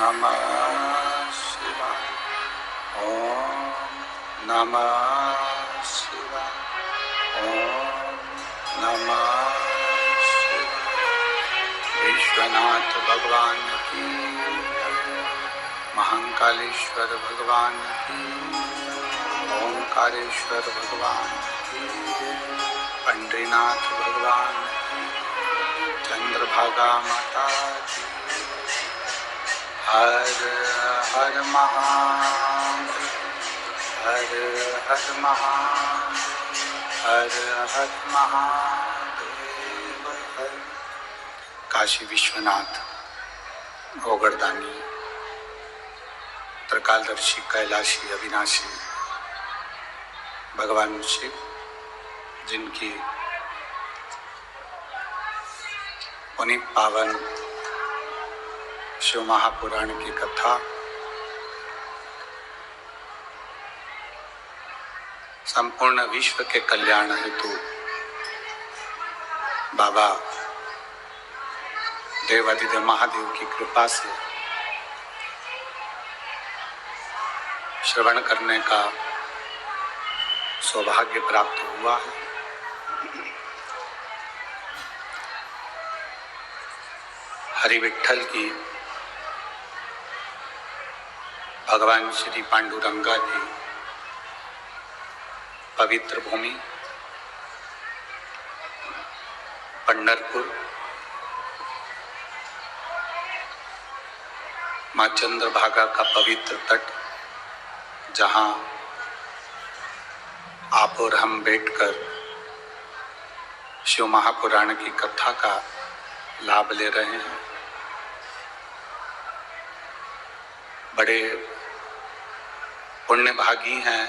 नमः शिवाय। ओम नमः शिवाय। ओम नमः शिवाय। विश्वनाथ भगवान की जय। महाकालेश्वर भगवान की जय। ओंकारेश्वर भगवान की जय। पंडरीनाथ भगवान की जय। चंद्रभागा माता की। हर हर महादेव। हर हर महादेव। हर हर महादेव। हर। काशी विश्वनाथ ओगरदानी त्रिकालदर्शी कैलाशी अविनाशी भगवान शिव, जिनकी पुनीत पावन शिव महापुराण की कथा संपूर्ण विश्व के कल्याण हेतु बाबा देवादिदेव महादेव की कृपा से श्रवण करने का सौभाग्य प्राप्त हुआ है। हरि विठ्ठल की, भगवान श्री पांडुरंगा की पवित्र भूमि पंढरपुर, मां चंद्रभागा का पवित्र तट, जहां आप और हम बैठकर शिव महापुराण की कथा का लाभ ले रहे हैं। बड़े पुण्यभागी हैं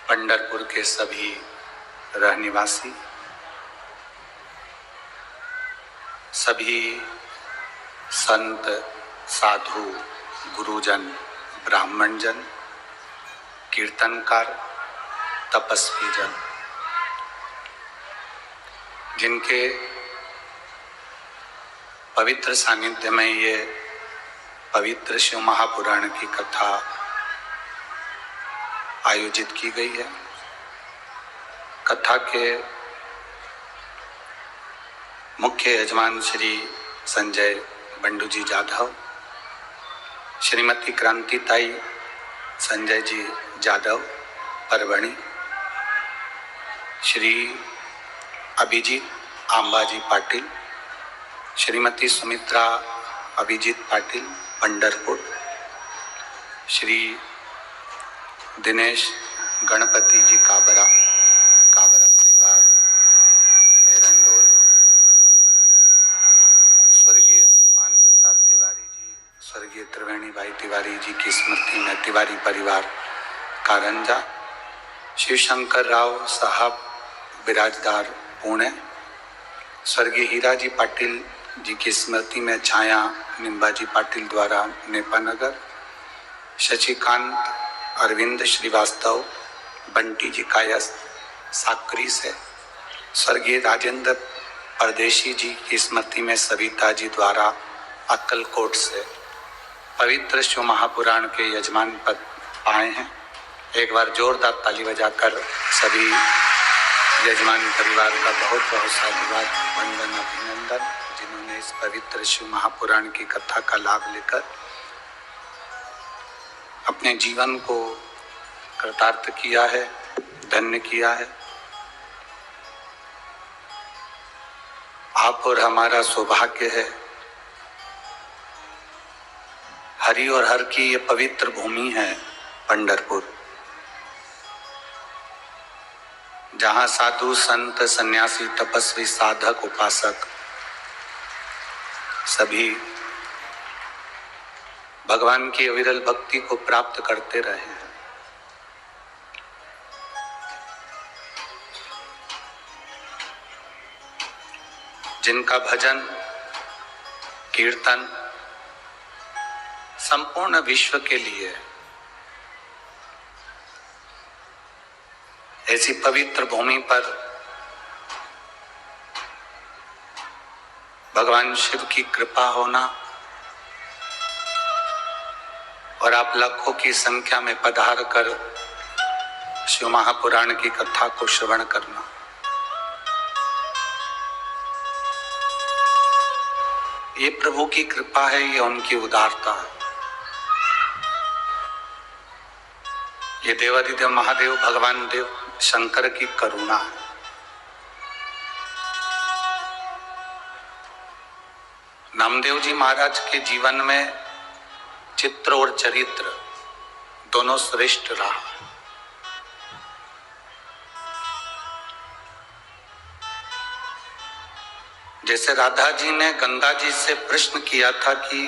पंढरपुर के सभी रहनिवासी, सभी संत, साधु, गुरुजन, ब्राह्मणजन, कीर्तनकार, तपस्वी जन, जिनके पवित्र सानिध्य में ये पवित्र शिव महापुराण की कथा आयोजित की गई है। कथा के मुख्य यजमान श्री संजय बंडू जी जाधव, श्रीमती क्रांतिताई संजय जी जाधव परवणी, श्री अभिजीत आंबाजी पाटिल, श्रीमती सुमित्रा अभिजीत पाटिल पंढरपुर, श्री दिनेश गणपति जी काबरा परिवार एरंडोल, स्वर्गीय हनुमान प्रसाद तिवारी जी, स्वर्गीय त्रिवेणी भाई तिवारी जी की स्मृति में तिवारी परिवार कारंजा, शिव शंकर राव साहब बिराजदार पुणे, स्वर्गीय हीरा जी पाटिल जी की स्मृति में छाया निम्बाजी पाटिल द्वारा नेपानगर, शशिकांत अरविंद श्रीवास्तव बंटी जी कायस्थ साकरी से, स्वर्गीय राजेंद्र परदेशी जी की स्मृति में सविता जी द्वारा अक्कलकोट से पवित्र शिव महापुराण के यजमान पद पाए हैं। एक बार जोरदार ताली बजाकर सभी यजमान परिवार का बहुत बहुत साधुवाद, वंदन, अभिनंदन, जिन्होंने इस पवित्र शिव महापुराण की कथा का लाभ लेकर अपने जीवन को कृतार्थ किया है, धन्य किया है। आप और हमारा सौभाग्य है, हरि और हर की ये पवित्र भूमि है पंढरपुर, जहां साधु संत सन्यासी तपस्वी साधक उपासक सभी भगवान की अविरल भक्ति को प्राप्त करते रहे हैं। जिनका भजन कीर्तन संपूर्ण विश्व के लिए ऐसी पवित्र भूमि पर भगवान शिव की कृपा होना और आप लाखों की संख्या में पधार कर शिव महापुराण की कथा को श्रवण करना। ये प्रभु की कृपा है, ये उनकी उदारता है। ये देवादिदेव महादेव भगवान देव शंकर की करुणा है। नामदेव जी महाराज के जीवन में चित्र और चरित्र दोनों श्रेष्ठ रहा। जैसे राधा जी ने गंगा जी से प्रश्न किया था कि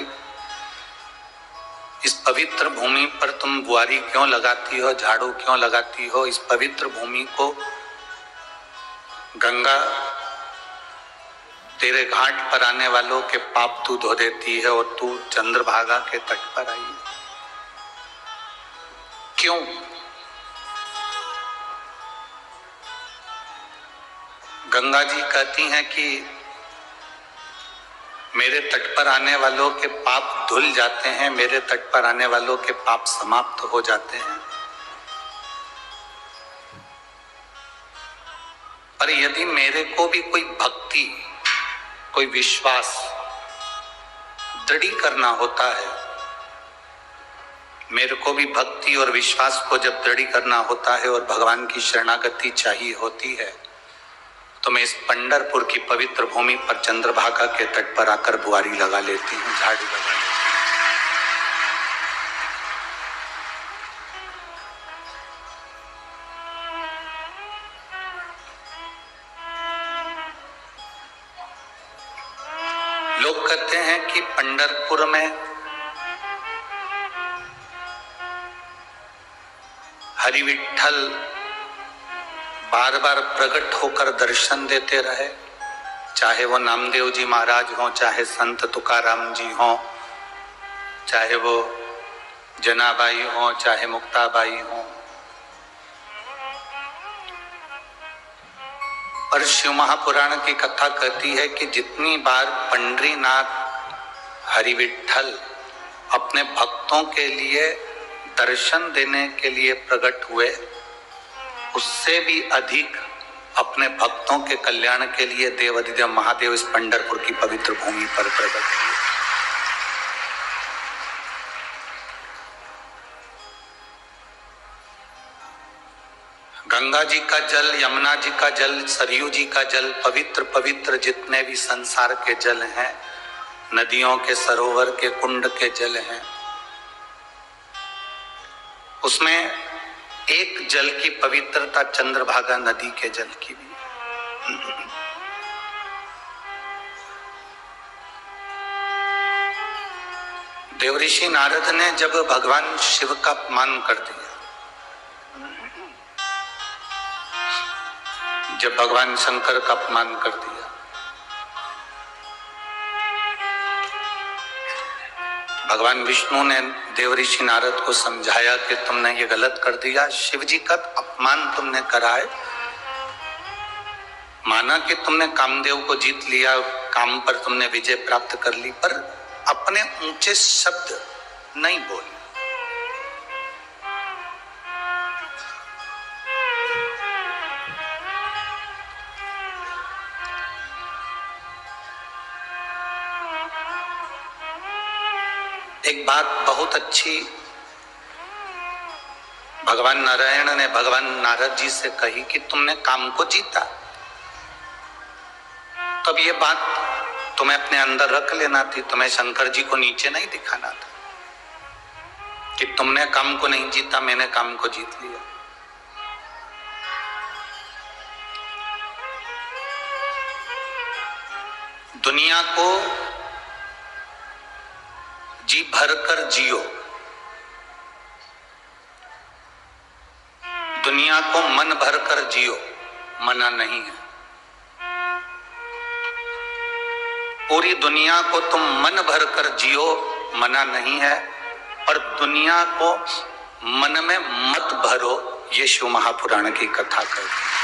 इस पवित्र भूमि पर तुम बुआरी क्यों लगाती हो, झाड़ू क्यों लगाती हो? इस पवित्र भूमि को गंगा तेरे घाट पर आने वालों के पाप तू धो देती है और तू चंद्रभागा के तट पर आई। क्यों? गंगा जी कहती हैं कि मेरे तट पर आने वालों के पाप धुल जाते हैं, मेरे तट पर आने वालों के पाप समाप्त हो जाते हैं। पर यदि मेरे को भी कोई भक्ति, कोई विश्वास दृढ़ करना होता है, मेरे को भी भक्ति और विश्वास को जब दृढ़ करना होता है और भगवान की शरणागति चाहिए होती है, तो मैं इस पंढरपुर की पवित्र भूमि पर चंद्रभागा के तट पर आकर बुआरी लगा लेती हूँ, झाड़ू लगा लेती हूँ। लोग कहते हैं कि पंढरपुर में हरि विठ्ठल बार बार प्रकट होकर दर्शन देते रहे, चाहे वो नामदेव जी महाराज हों, चाहे संत तुकाराम जी हों, चाहे वो जनाबाई हों, चाहे मुक्ताबाई हों। पर शिव महापुराण की कथा कहती है कि जितनी बार पंडरीनाथ हरि विठ्ठल अपने भक्तों के लिए दर्शन देने के लिए प्रकट हुए, उससे भी अधिक अपने भक्तों के कल्याण के लिए देवादिदेव महादेव इस पंढरपुर की पवित्र भूमि पर प्रकट हुए। गंगा जी का जल, यमुना जी का जल, सरयू जी का जल, पवित्र पवित्र जितने भी संसार के जल हैं, नदियों के, सरोवर के, कुंड के जल हैं, उसमें एक जल की पवित्रता चंद्रभागा नदी के जल की भी। देवऋषि नारद ने जब भगवान शिव का अपमान कर दिया, जब भगवान शंकर का अपमान कर दिया, भगवान विष्णु ने देवऋषि नारद को समझाया कि तुमने ये गलत कर दिया, शिव जी का अपमान तुमने करा है। माना कि तुमने कामदेव को जीत लिया, काम पर तुमने विजय प्राप्त कर ली, पर अपने ऊंचे शब्द नहीं बोले। एक बात बहुत अच्छी भगवान नारायण ने भगवान नारद जी से कही कि तुमने काम को जीता, तब ये बात तुम्हें अपने अंदर रख लेना थी, तुम्हें शंकर जी को नीचे नहीं दिखाना था कि तुमने काम को नहीं जीता, मैंने काम को जीत लिया। दुनिया को जी भर कर जियो, दुनिया को मन भर कर जियो, मना नहीं है। पूरी दुनिया को तुम मन भर कर जियो, मना नहीं है, और दुनिया को मन में मत भरो, ये शिव महापुराण की कथा कहती है।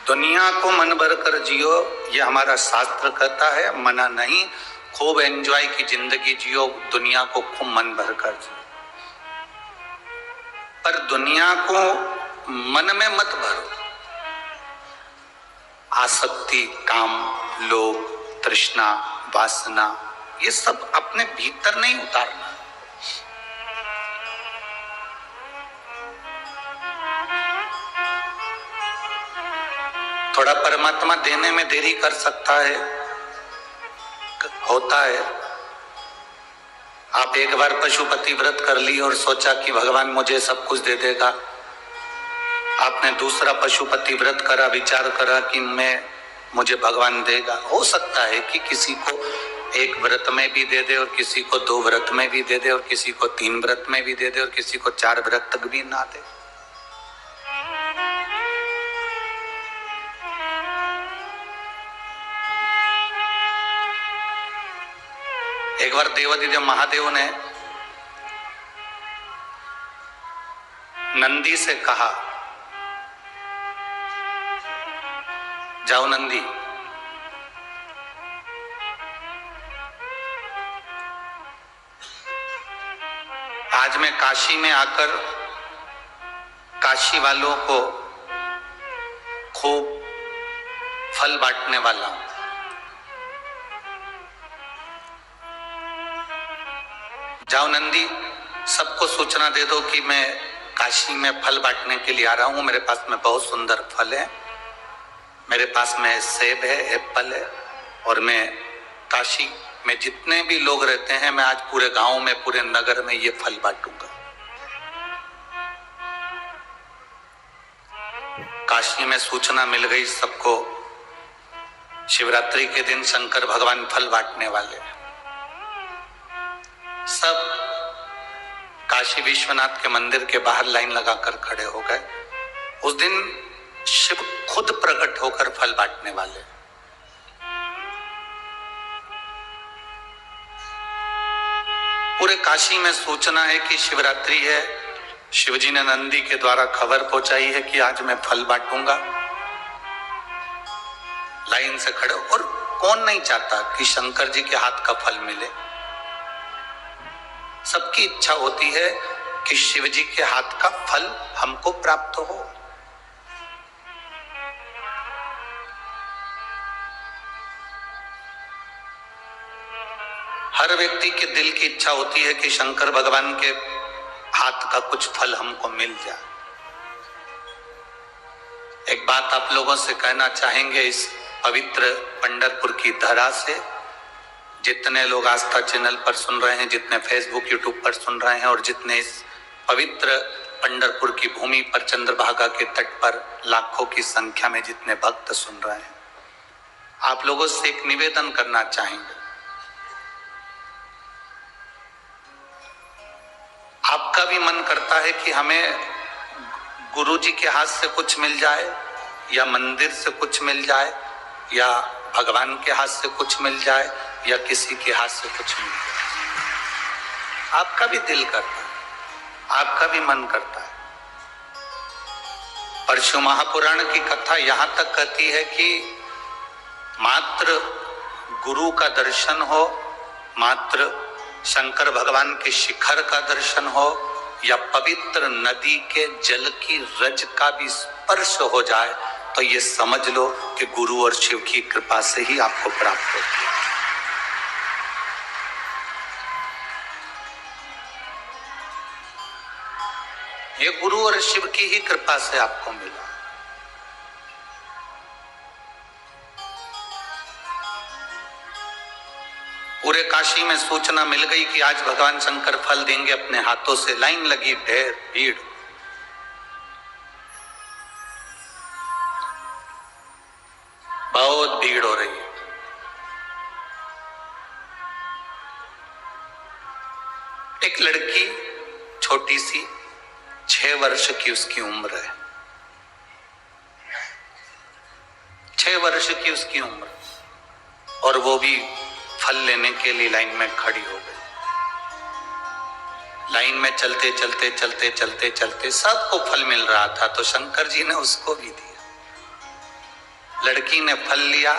दुनिया को मन भर कर जियो, ये हमारा शास्त्र कहता है, मना नहीं। खूब एंजॉय की जिंदगी जियो, दुनिया को खूब मन भर कर जियो, पर दुनिया को मन में मत भरो। आसक्ति, काम, लोभ, तृष्णा, वासना, ये सब अपने भीतर नहीं उतारना। थोड़ा परमात्मा देने में देरी कर सकता है, होता है। आप एक बार पशुपति व्रत कर ली और सोचा कि भगवान मुझे सब कुछ दे देगा। आपने दूसरा पशुपति व्रत करा, विचार करा कि मुझे भगवान देगा। हो सकता है कि किसी को एक व्रत में भी दे दे, और किसी को 2 व्रत में भी दे दे, और किसी को 3 व्रत में भी दे दे, और किसी को 4 व्रत तक भी ना दे। एक बार देवादिदेव महादेव ने नंदी से कहा, जाओ नंदी, आज मैं काशी में आकर काशी वालों को खूब फल बांटने वाला हूं। जाओ नंदी, सबको सूचना दे दो कि मैं काशी में फल बांटने के लिए आ रहा हूं। मेरे पास में बहुत सुंदर फल है, मेरे पास में सेब है, एप्पल है, और मैं काशी में जितने भी लोग रहते हैं, मैं आज पूरे गांव में, पूरे नगर में ये फल बांटूंगा। काशी में सूचना मिल गई सबको, शिवरात्रि के दिन शंकर भगवान फल बांटने वाले हैं। सब काशी विश्वनाथ के मंदिर के बाहर लाइन लगाकर खड़े हो गए। उस दिन शिव खुद प्रकट होकर फल बांटने वाले। पूरे काशी में सूचना है कि शिवरात्रि है। शिवजी ने नंदी के द्वारा खबर पहुंचाई है कि आज मैं फल बांटूंगा। लाइन से खड़े, और कौन नहीं चाहता कि शंकर जी के हाथ का फल मिले। सबकी इच्छा होती है कि शिव जी के हाथ का फल हमको प्राप्त हो। हर व्यक्ति के दिल की इच्छा होती है कि शंकर भगवान के हाथ का कुछ फल हमको मिल जाए। एक बात आप लोगों से कहना चाहेंगे, इस पवित्र पंढरपुर की धरा से जितने लोग आस्था चैनल पर सुन रहे हैं, जितने फेसबुक यूट्यूब पर सुन रहे हैं, और जितने इस पवित्र पंढरपुर की भूमि पर चंद्रभागा के तट पर लाखों की संख्या में जितने भक्त सुन रहे हैं, आप लोगों से एक निवेदन करना चाहेंगे। आपका भी मन करता है कि हमें गुरु जी के हाथ से कुछ मिल जाए, या मंदिर से कुछ मिल जाए, या भगवान के हाथ से कुछ मिल जाए, या किसी के हाथ से कुछ मिल जाए। आपका भी दिल करता है, आपका भी मन करता है। परशु महापुराण की कथा यहां तक कहती है कि मात्र गुरु का दर्शन हो, मात्र शंकर भगवान के शिखर का दर्शन हो, या पवित्र नदी के जल की रज का भी स्पर्श हो जाए, तो ये समझ लो कि गुरु और शिव की कृपा से ही आपको प्राप्त होती है। ये गुरु और शिव की ही कृपा से आपको मिला। पूरे काशी में सूचना मिल गई कि आज भगवान शंकर फल देंगे अपने हाथों से। लाइन लगी, ढेर भीड़। बहुत भीड़ हो रही है। एक लड़की छोटी सी 6 वर्ष की उसकी उम्र है, 6 वर्ष की उसकी उम्र, और वो भी फल लेने के लिए लाइन में खड़ी हो गई। लाइन में चलते चलते चलते चलते चलते सबको फल मिल रहा था, तो शंकर जी ने उसको भी दिया। लड़की ने फल लिया।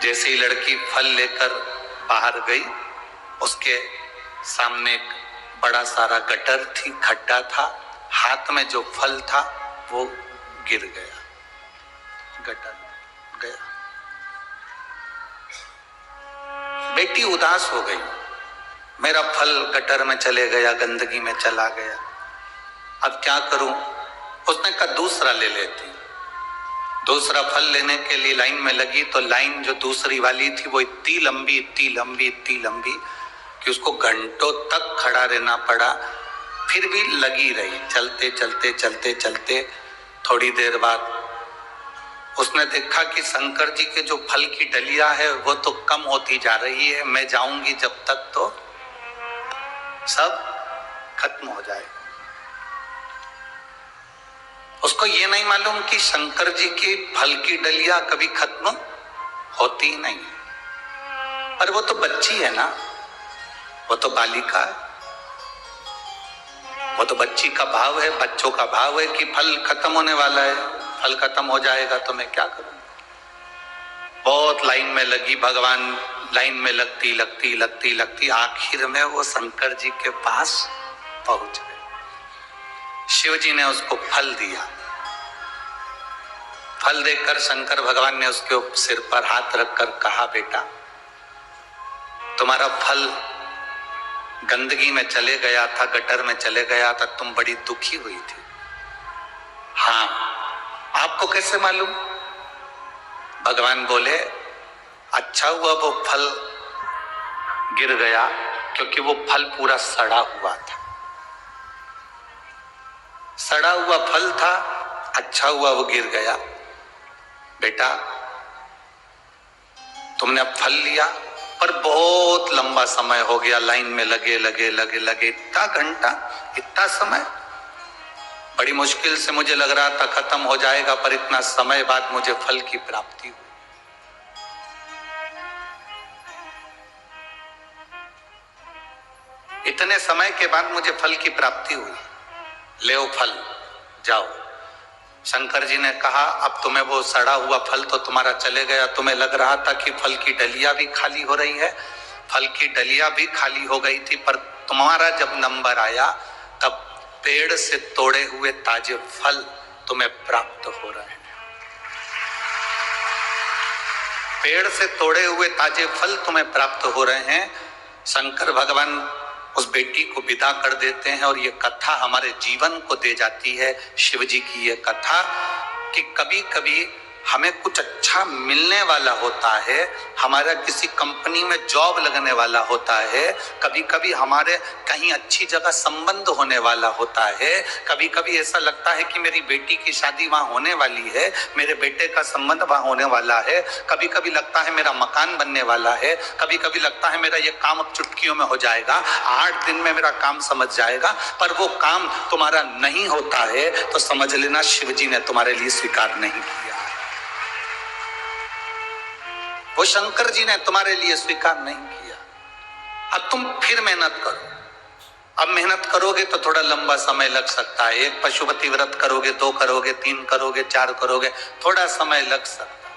जैसे ही लड़की फल लेकर बाहर गई, उसके सामने एक बड़ा सारा गटर थी, खड्डा था, हाथ में जो फल था वो गिर गया, गटर गया। बेटी उदास हो गई, मेरा फल गटर में चले गया, गंदगी में चला गया, अब क्या करूं? उसने कहा दूसरा ले लेती। दूसरा फल लेने के लिए लाइन में लगी तो लाइन जो दूसरी वाली थी वो इतनी लंबी इतनी लंबी इतनी लंबी कि उसको घंटों तक खड़ा रहना पड़ा, फिर भी लगी रही। चलते चलते चलते चलते थोड़ी देर बाद उसने देखा कि शंकर जी के जो फल की डलिया है वो तो कम होती जा रही है, मैं जाऊंगी जब तक तो सब खत्म हो जाएगा। उसको ये नहीं मालूम कि शंकर जी की फल की डलिया कभी खत्म होती ही नहीं, पर वो तो बच्ची है ना, वो तो बालिका है, वो तो बच्ची का भाव है, बच्चों का भाव है कि फल खत्म होने वाला है, फल खत्म हो जाएगा तो मैं क्या करूं। बहुत लाइन में लगी, भगवान लाइन में लगती लगती लगती लगती आखिर में वो शंकर जी के पास पहुंच गए। शिव जी ने उसको फल दिया। फल देकर शंकर भगवान ने उसके सिर पर हाथ रखकर कहा, बेटा तुम्हारा फल गंदगी में चले गया था, गटर में चले गया था, तुम बड़ी दुखी हुई थी। हाँ, आपको कैसे मालूम? भगवान बोले, अच्छा हुआ वो फल गिर गया, क्योंकि वो फल पूरा सड़ा हुआ था, सड़ा हुआ फल था, अच्छा हुआ वो गिर गया। बेटा तुमने अब फल लिया, पर बहुत लंबा समय हो गया, लाइन में लगे लगे लगे लगे, इतना घंटा, इतना समय, बड़ी मुश्किल से मुझे लग रहा था खत्म हो जाएगा, पर इतना समय बाद मुझे फल की प्राप्ति हुई। इतने समय के बाद मुझे फल की प्राप्ति हुई, ले फल जाओ। शंकर जी ने कहा, अब तुम्हें वो सड़ा हुआ फल तो तुम्हारा चले गया, तुम्हें लग रहा था कि फल की डलिया भी खाली हो रही है, फल की डलिया भी खाली हो गई थी, पर तुम्हारा जब नंबर आया तब पेड़ से तोड़े हुए ताजे फल तुम्हें प्राप्त हो रहे हैं। पेड़ से तोड़े हुए ताजे फल तुम्हें प्राप्त हो रहे हैं। शंकर भगवान उस बेटी को विदा कर देते हैं और ये कथा हमारे जीवन को दे जाती है, शिव जी की ये कथा, कि कभी कभी हमें कुछ अच्छा मिलने वाला होता है, हमारा किसी कंपनी में जॉब लगने वाला होता है, कभी कभी हमारे कहीं अच्छी जगह संबंध होने वाला होता है, कभी कभी ऐसा लगता है कि मेरी बेटी की शादी वहां होने वाली है, मेरे बेटे का संबंध वहां होने वाला है, कभी कभी लगता है मेरा मकान बनने वाला है, कभी कभी लगता है मेरा ये काम अब चुटकियों में हो जाएगा, 8 दिन में मेरा काम समझ जाएगा, पर वो काम तुम्हारा नहीं होता है तो समझ लेना शिव जी ने तुम्हारे लिए स्वीकार नहीं किया, वो शंकर जी ने तुम्हारे लिए स्वीकार नहीं किया। अब तुम फिर मेहनत करो। अब मेहनत करोगे तो थोड़ा लंबा समय लग सकता है, एक पशुपति व्रत करोगे, 2 करोगे, 3 करोगे, 4 करोगे, थोड़ा समय लग सकता है।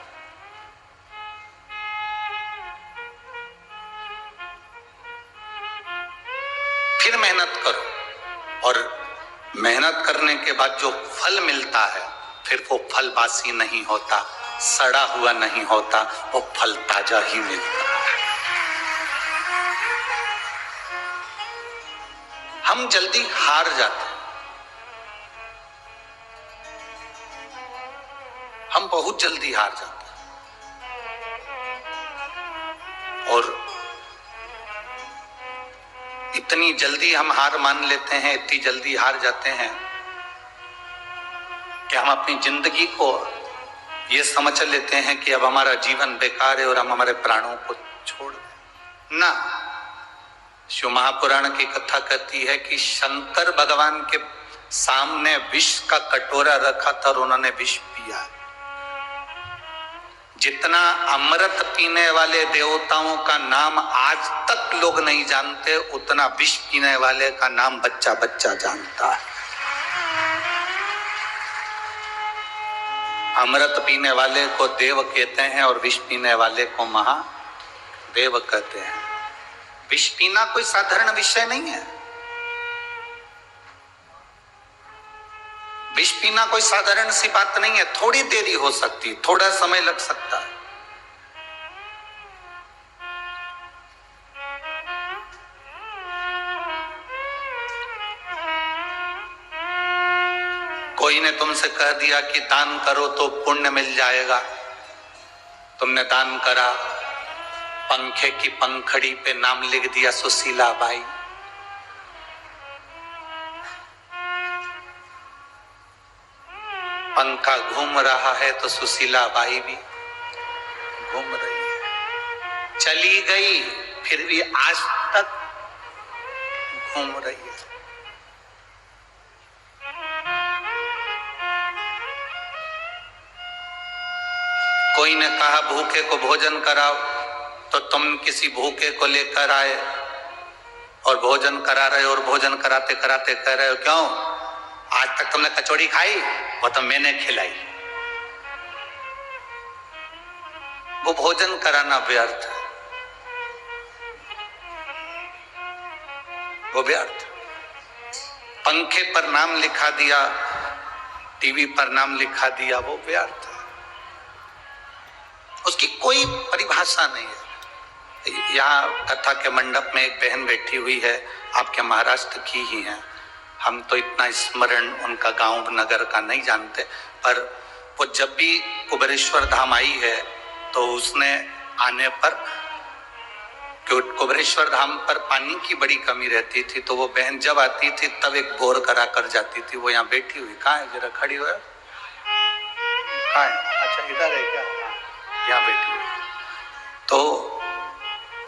फिर मेहनत करो, और मेहनत करने के बाद जो फल मिलता है फिर वो फल बासी नहीं होता, सड़ा हुआ नहीं होता, वो फल ताजा ही मिलता है। हम जल्दी हार जाते हैं, हम बहुत जल्दी हार जाते हैं, और इतनी जल्दी हम हार मान लेते हैं, इतनी जल्दी हार जाते हैं कि हम अपनी जिंदगी को ये समझ लेते हैं कि अब हमारा जीवन बेकार है और हम हमारे प्राणों को छोड़ दें ना। शिव महापुराण की कथा कहती है कि शंकर भगवान के सामने विष का कटोरा रखा था और उन्होंने विष पिया। जितना अमृत पीने वाले देवताओं का नाम आज तक लोग नहीं जानते, उतना विष पीने वाले का नाम बच्चा बच्चा जानता है। अमृत पीने वाले को देव कहते हैं और विष पीने वाले को महादेव। महादेव कहते हैं। विष पीना कोई साधारण विषय नहीं है। विष पीना कोई साधारण सी बात नहीं है। थोड़ी देरी हो सकती, थोड़ा समय लग सकता है। कोई ने तुमसे कह दिया कि दान करो तो पुण्य मिल जाएगा। तुमने दान करा, पंखे की पंखड़ी पे नाम लिख दिया सुशीला बाई। पंखा घूम रहा है तो सुशीला बाई भी घूम रही है। चली गई फिर भी आज तक घूम रही है। कोई ने कहा भूखे को भोजन कराओ, तो तुम किसी भूखे को लेकर आए और भोजन करा रहे हो, और भोजन कराते कराते कह रहे हो क्यों आज तक तुमने कचौड़ी खाई? वो तो मैंने खिलाई। वो भोजन कराना व्यर्थ है, वो व्यर्थ। पंखे पर नाम लिखा दिया, टीवी पर नाम लिखा दिया, वो व्यर्थ है। उसकी कोई परिभाषा नहीं है। यहाँ कथा के मंडप में एक बहन बैठी हुई है, आपके महाराष्ट्र की ही है। हम तो इतना स्मरण उनका गांव नगर का नहीं जानते, पर वो जब भी कुबेरेश्वर धाम आई है तो उसने आने पर, कुबेरेश्वर धाम पर पानी की बड़ी कमी रहती थी, तो वो बहन जब आती थी तब एक बोर करा कर जाती थी। वो यहाँ बैठी हुई, कहाँ है, जरा खड़ी हुई, कहाँ है? अच्छा इधर है क्या? यहाँ बैठी हुई। तो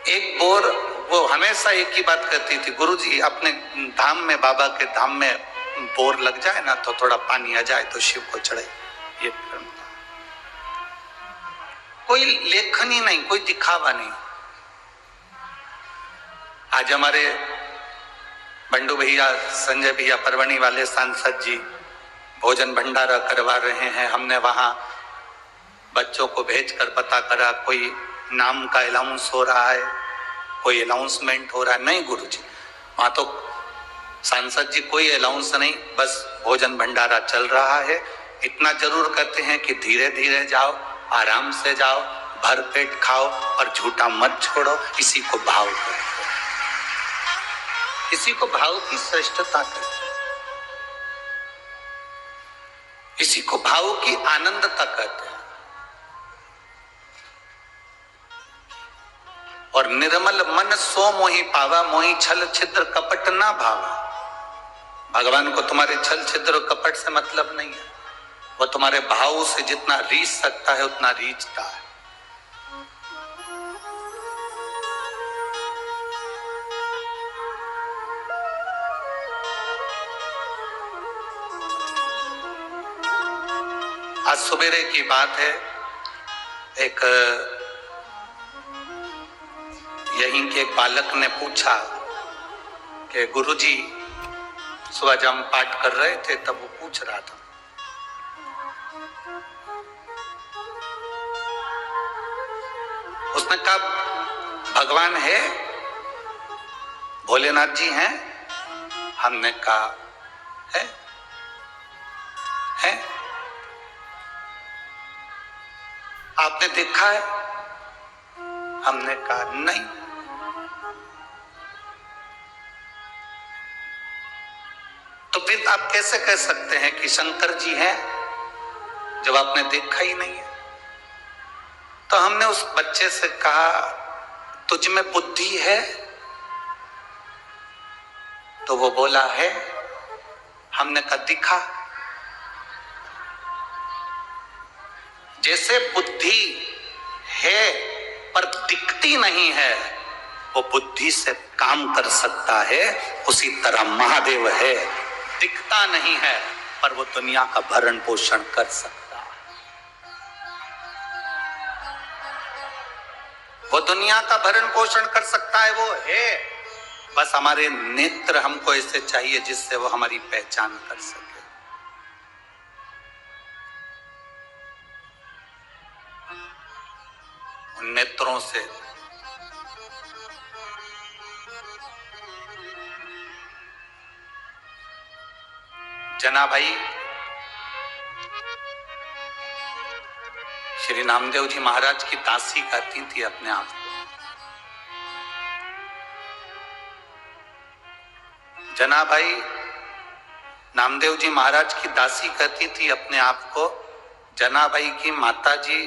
एक बोर, वो हमेशा एक ही बात कहती थी, गुरुजी अपने धाम में, बाबा के धाम में बोर लग जाए ना तो थोड़ा पानी आ जाए तो शिव को चढ़े। ये कोई लेखनी नहीं, कोई दिखावा नहीं। आज हमारे बंडू भैया, संजय भैया, परवणी वाले सांसद जी भोजन भंडारा करवा रहे हैं। हमने वहां बच्चों को भेजकर पता करा कोई नाम का अनाउंस हो रहा है, कोई अनाउंसमेंट हो रहा है। नहीं गुरुजी, वहां तो सांसद जी कोई अनाउंस नहीं, बस भोजन भंडारा चल रहा है। इतना जरूर कहते हैं कि धीरे धीरे जाओ, आराम से जाओ, भर पेट खाओ और झूठा मत छोड़ो। इसी को भाव कहते हैं, इसी को भाव की श्रेष्ठता कहते हैं, इसी को भाव की आनंदता कहते हैं। और निर्मल मन सो मोहि पावा, मोहि छल छिद्र कपट ना भावा। भगवान को तुम्हारे छल छिद्र और कपट से मतलब नहीं है, वो तुम्हारे भाव से जितना रीझ सकता है उतना रीझता है। आज सुबेरे की बात है, एक यहीं के एक बालक ने पूछा कि गुरुजी, सुबह जब हम पाठ कर रहे थे तब वो पूछ रहा था, उसने कहा भगवान है, भोलेनाथ जी हैं? हमने कहा है? आपने देखा है? हमने कहा नहीं। तो फिर आप कैसे कह सकते हैं कि शंकर जी हैं जब आपने देखा ही नहीं है? तो हमने उस बच्चे से कहा तुझ में बुद्धि है? तो वो बोला है। हमने कहा दिखा। जैसे बुद्धि है पर दिखती नहीं है, वो बुद्धि से काम कर सकता है, उसी तरह महादेव है, दिखता नहीं है पर वो दुनिया का भरण पोषण कर सकता है। वो दुनिया का भरण पोषण कर सकता है, वो है। बस हमारे नेत्र हमको ऐसे चाहिए जिससे वो हमारी पहचान कर सके। उन नेत्रों से जना भाई श्री नामदेव जी महाराज की दासी कहती थी अपने आप को। जना भाई नामदेव जी महाराज की दासी कहती थी अपने आप को। जना भाई की माता जी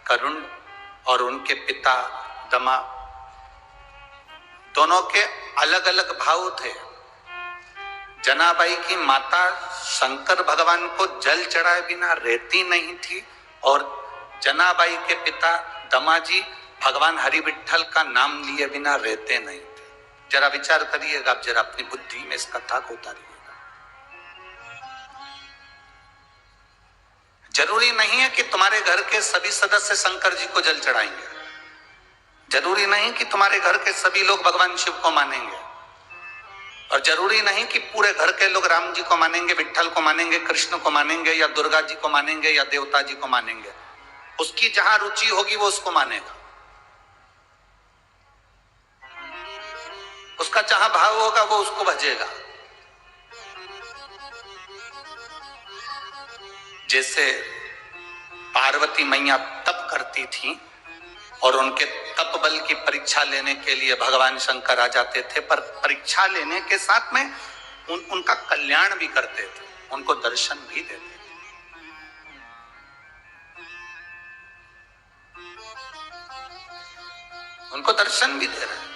करुण और उनके पिता दमा, दोनों के अलग अलग भाव थे। जनाबाई की माता शंकर भगवान को जल चढ़ाए बिना रहती नहीं थी और जनाबाई के पिता दमाजी भगवान हरि विठल का नाम लिए बिना रहते नहीं थे। जरा विचार करिएगा, आप जरा अपनी बुद्धि में इस कथा को उतारिएगा। जरूरी नहीं है कि तुम्हारे घर के सभी सदस्य शंकर जी को जल चढ़ाएंगे, जरूरी नहीं कि तुम्हारे घर के सभी लोग भगवान शिव को मानेंगे, और जरूरी नहीं कि पूरे घर के लोग राम जी को मानेंगे, विठल को मानेंगे, कृष्ण को मानेंगे, या दुर्गा जी को मानेंगे, या देवता जी को मानेंगे। उसकी जहां रुचि होगी वो उसको मानेगा, उसका जहां भाव होगा वो उसको भजेगा। जैसे पार्वती मैया तप करती थी और उनके तप बल की परीक्षा लेने के लिए भगवान शंकर आ जाते थे, पर परीक्षा लेने के साथ में उनका कल्याण भी करते थे, उनको दर्शन भी देते थे। उनको दर्शन भी दे रहे हैं।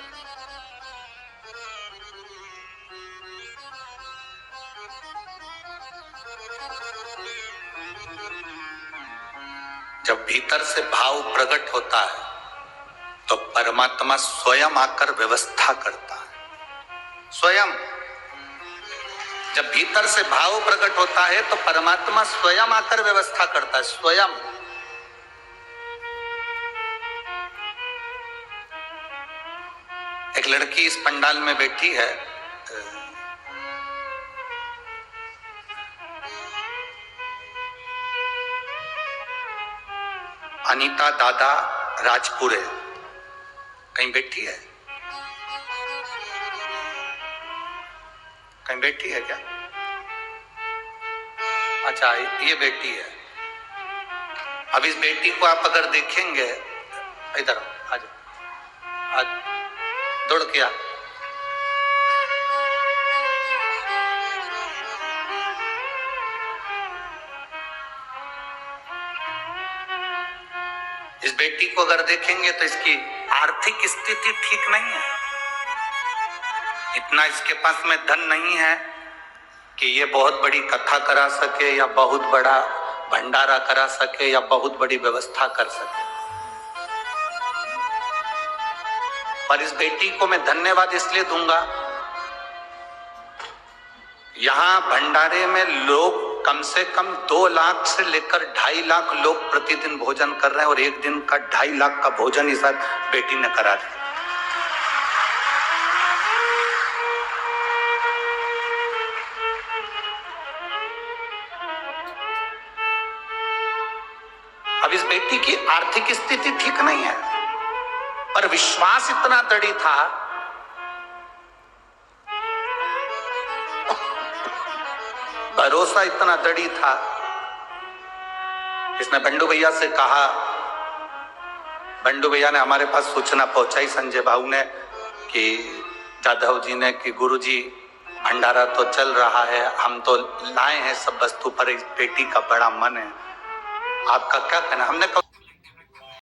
जब भीतर से भाव प्रकट होता है तो परमात्मा स्वयं आकर व्यवस्था करता है। स्वयं जब भीतर से भाव प्रकट होता है तो परमात्मा स्वयं आकर व्यवस्था करता है। स्वयं एक लड़की इस पंडाल में बैठी है, अनीता दादा राजपुरे, कहीं बैठी है? कहीं बैठी है क्या? अच्छा, ये बेटी है। अब इस बेटी को आप अगर देखेंगे, इधर आ जाओ, दौड़ के आ। इस बेटी को अगर देखेंगे तो इसकी आर्थिक स्थिति ठीक नहीं है। इतना इसके पास में धन नहीं है कि ये बहुत बड़ी कथा करा सके, या बहुत बड़ा भंडारा करा सके, या बहुत बड़ी व्यवस्था कर सके। पर इस बेटी को मैं धन्यवाद इसलिए दूंगा, यहां भंडारे में लोग कम से कम 2 लाख से लेकर 2.5 लाख लोग प्रतिदिन भोजन कर रहे हैं, और एक दिन का 2.5 लाख का भोजन इस बेटी ने करा दिया। अब इस बेटी की आर्थिक स्थिति ठीक नहीं है, पर विश्वास इतना दृढ़ था, भरोसा इतना दृढ़ था। इसने बंडू भैया से कहा, बंडू भैया ने हमारे पास सूचना पहुंचाई संजय बाबू ने कि जाधव जी ने कि गुरुजी भंडारा तो चल रहा है, हम तो लाए हैं सब वस्तु, पर इस बेटी का बड़ा मन है, आपका क्या कहना? हमने